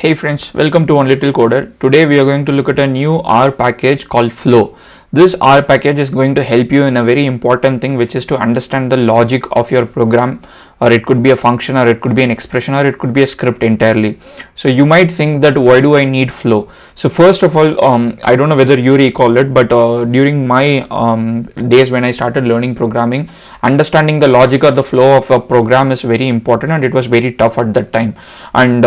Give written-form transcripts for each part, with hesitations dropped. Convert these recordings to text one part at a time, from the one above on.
Hey friends, welcome to One Little Coder. Today we are going to look at a new R package called Flow. This R package is going to help you in a very important thing, which is to understand the logic of your program, or it could be a function, or it could be an expression, or it could be a script entirely. So you might think that why do I need Flow? So first of all, I don't know whether you recall it, but during my days when I started learning programming, understanding the logic or the flow of a program is very important, and it was very tough at that time. And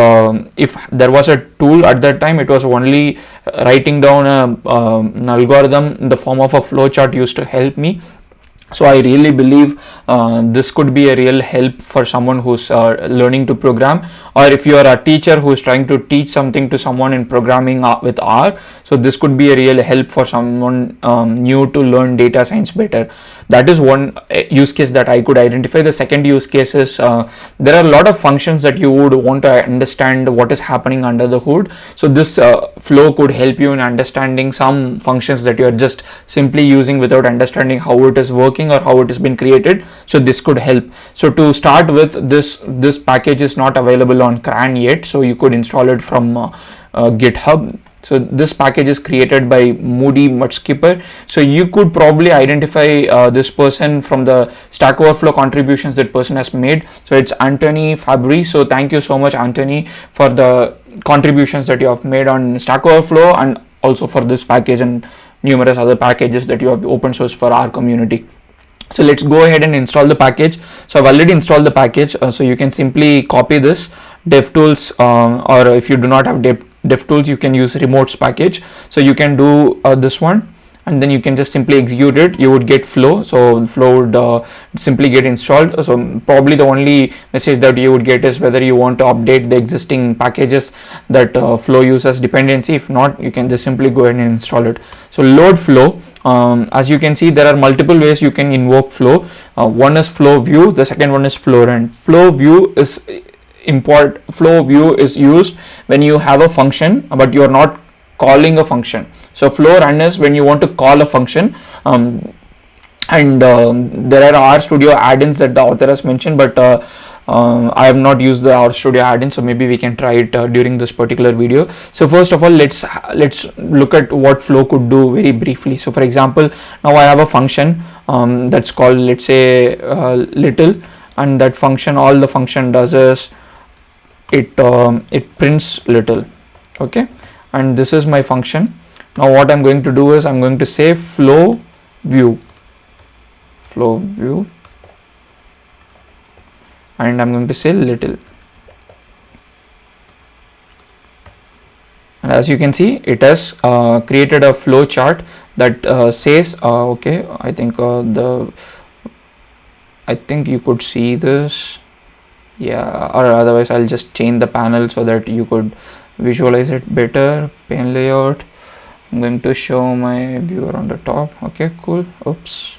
if there was a tool at that time, it was only writing down an algorithm in the form of a flowchart used to help me. So I really believe this could be a real help for someone who's learning to program, or if you are a teacher who's trying to teach something to someone in programming with R. So this could be a real help for someone new to learn data science better. That is one use case that I could identify. The second use case is there are a lot of functions that you would want to understand what is happening under the hood. So this flow could help you in understanding some functions that you are just simply using without understanding how it is working or how it has been created. So this could help. So to start with, this package is not available on CRAN yet, so you could install it from GitHub. So this package is created by Moody Mudskipper. So you could probably identify this person from the Stack Overflow contributions that person has made. So it's Anthony Fabry. So thank you so much, Anthony, for the contributions that you have made on Stack Overflow, and also for this package and numerous other packages that you have open source for our community. So let's go ahead and install the package. So I've already installed the package. So you can simply copy this DevTools, or if you do not have DevTools, you can use remotes package. So you can do this one, and then you can just simply execute it. You would get Flow. So Flow would simply get installed. So probably the only message that you would get is whether you want to update the existing packages that Flow uses dependency. If not, you can just simply go ahead and install it. So load Flow. As you can see, there are multiple ways you can invoke Flow. One is Flow View. The second one is Flow Run. Flow View is Flow View is used when you have a function but you are not calling a function. So Flow Run is when you want to call a function, and there are RStudio add-ins that the author has mentioned, but I have not used the RStudio add-in, so maybe we can try it during this particular video. So first of all, let's look at what Flow could do very briefly. So for example, now I have a function that's called, let's say, little, and that function, all the function does is it prints little. Okay, and this is my function. Now what I'm going to do is I'm going to say flow view, and I'm going to say little, and as you can see, it has created a flow chart that says okay, I think you could see this, yeah, or otherwise I'll just change the panel so that you could visualize it better. Pane layout, I'm going to show my viewer on the top. Okay, cool. Oops,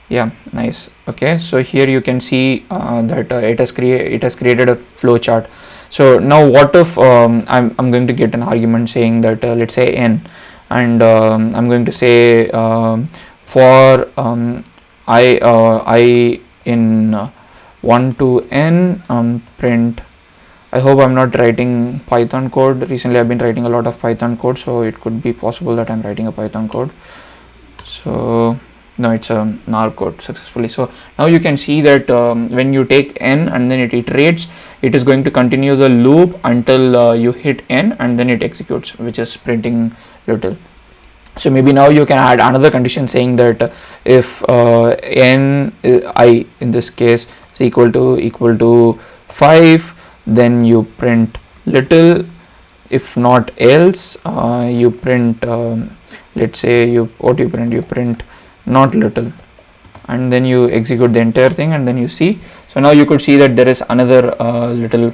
yeah, nice. Okay, so here you can see that it has created a flow chart. So now what if I'm going to get an argument saying that let's say n, and I'm going to say for I in 1 to n print. I hope I'm not writing Python code. Recently I've been writing a lot of Python code, so it could be possible that I'm writing a Python code. So no, it's a NAR code successfully. So now you can see that when you take n and then it iterates, it is going to continue the loop until you hit n, and then it executes, which is printing little. So maybe now you can add another condition saying that if n I in this case is equal to 5, then you print little. If not else, you print let's say you print not little, and then you execute the entire thing, and then you see. So now you could see that there is another little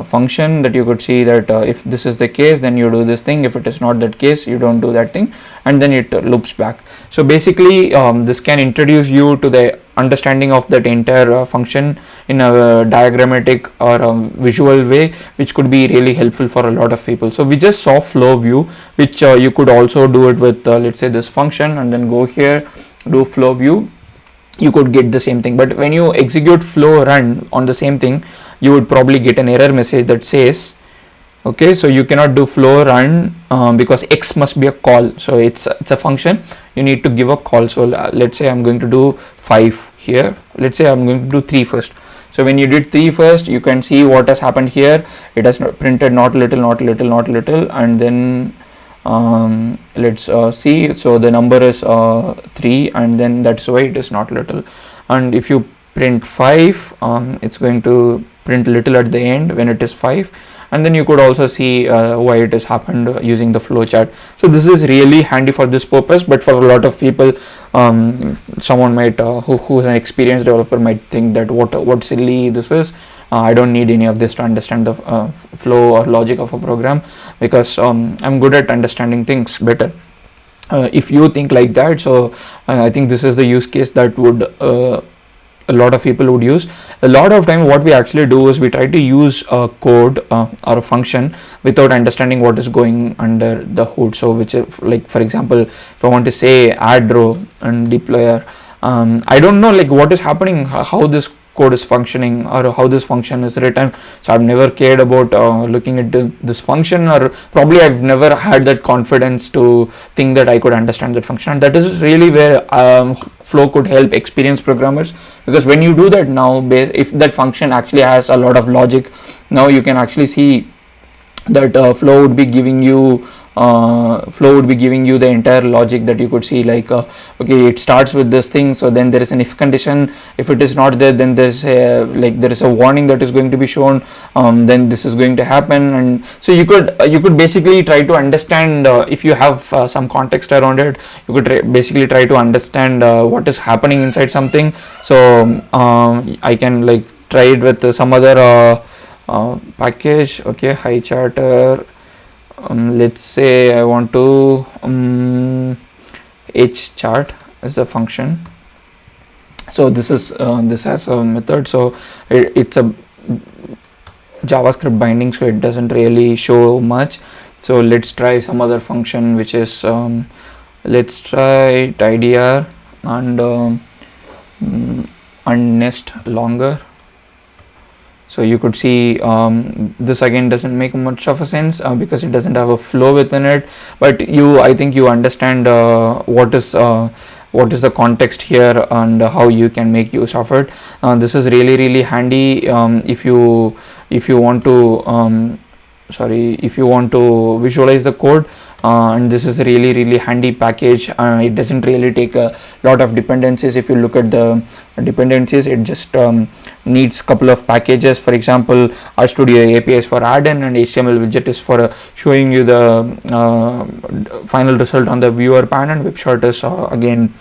function that you could see that if this is the case, then you do this thing. If it is not that case, you don't do that thing, and then it loops back. So basically this can introduce you to the understanding of that entire function in a diagrammatic or visual way, which could be really helpful for a lot of people. So we just saw flow view, which you could also do it with let's say this function, and then go here, do flow view. You could get the same thing, but when you execute flow run on the same thing, you would probably get an error message that says Okay, so you cannot do flow run because x must be a call, so it's a function, you need to give a call. So let's say I'm going to do 5 here, let's say I'm going to do 3 first. So when you did 3 first, you can see what has happened here. It has printed not little, not little, not little, and then let's see, so the number is 3, and then that's why it is not little. And if you print 5, it's going to print little at the end when it is 5. And then you could also see why it has happened using the flowchart. So this is really handy for this purpose, but for a lot of people, someone might who's an experienced developer might think that what silly this is. I don't need any of this to understand the flow or logic of a program, because I'm good at understanding things better. If you think like that, so I think this is the use case that would a lot of people would use. A lot of time what we actually do is we try to use a code or a function without understanding what is going under the hood. So which, like for example, if I want to say add row and deployer, I don't know like what is happening, how this code is functioning or how this function is written. So I've never cared about looking at this function, or probably I've never had that confidence to think that I could understand that function. And that is really where Flow could help experienced programmers, because when you do that now, if that function actually has a lot of logic, now you can actually see that Flow would be giving you the entire logic that you could see, like okay, it starts with this thing, so then there is an if condition. If it is not there, then there's there is a warning that is going to be shown, then this is going to happen. And so you could basically try to understand, if you have some context around it, you could basically try to understand what is happening inside something. So I can like try it with some other package. Okay, Highcharter. Let's say I want to hchart as the function. So this has a method, so it's a JavaScript binding, so it doesn't really show much. So let's try some other function, which is let's try tidyr and nest longer. So you could see this again doesn't make much of a sense because it doesn't have a flow within it. But I think you understand what is the context here and how you can make use of it. This is really handy if you want to visualize the code. And this is a really handy package. It doesn't really take a lot of dependencies. If you look at the dependencies, it just needs couple of packages. For example, RStudio API is for add-in, and HTML widget is for showing you the final result on the viewer pane, and WebShot is again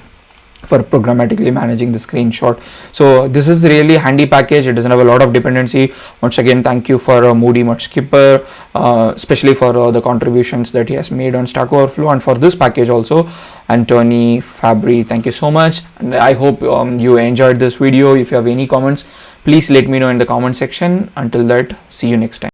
for programmatically managing the screenshot. So this is really handy package. It doesn't have a lot of dependency. Once again, thank you for Moody Mudskipper, especially for the contributions that he has made on Stack Overflow, and for this package also, Anthony Fabry. Thank you so much, and I hope you enjoyed this video. If you have any comments, please let me know in the comment section. Until that, see you next time.